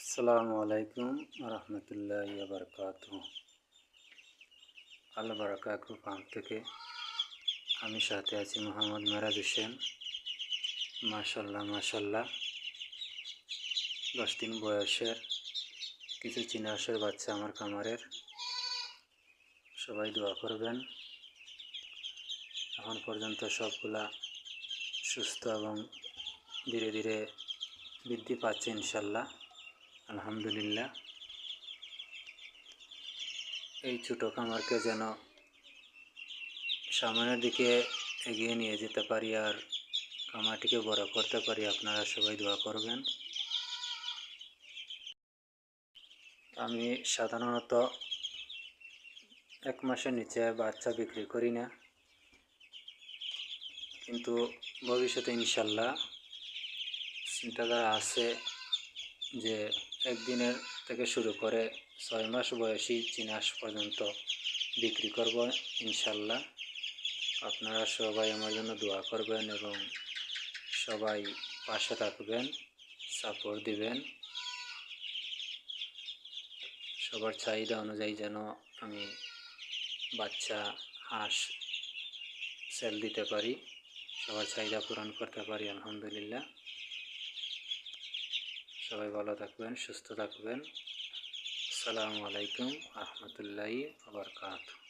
আসসালামু আলাইকুম রহমতুল্লাহি ওয়া বারাকাতুহু। আল বারাকা অ্যাগ্রো ফার্ম থেকে আমি সাথে আছি মোহাম্মদ মেরাজ হোসেন। মাশাল্লাহ 10 দিন বয়সের কিছু চীনা হাঁসের বাচ্চা আমার খামারের। সবাই দোয়া করবেন। এখন পর্যন্ত সবগুলা সুস্থ এবং ধীরে ধীরে বৃদ্ধি পাচ্ছে ইনশাল্লাহ, আলহামদুলিল্লাহ। এই ছোটো খামারকে যেন সামনের দিকে এগিয়ে নিয়ে যেতে পারি আর খামারটিকে বড় করতে পারি, আপনারা সবাই দোয়া করবেন। আমি সাধারণত 1 মাসের নিচে বাচ্চা বিক্রি করি না, কিন্তু ভবিষ্যতে ইনশাল্লাহ চিন্তাধারা আছে যে 1 দিনের থেকে শুরু করে 6 মাস বয়সী চীনা হাঁস পর্যন্ত বিক্রি করব ইনশাল্লাহ। আপনারা সবাই আমার জন্য দোয়া করবেন এবং সবাই পাশে থাকবেন, সাপোর্ট দিবেন। সবার চাহিদা অনুযায়ী যেন আমি বাচ্চা হাঁস সেল দিতে পারি, সবার চাহিদা পূরণ করতে পারি, আলহামদুলিল্লাহ। সবাই ভালো থাকবেন, সুস্থ থাকবেন। আসসালামু আলাইকুম রহমতুল্লাহি ওয়া বারাকাতুহু।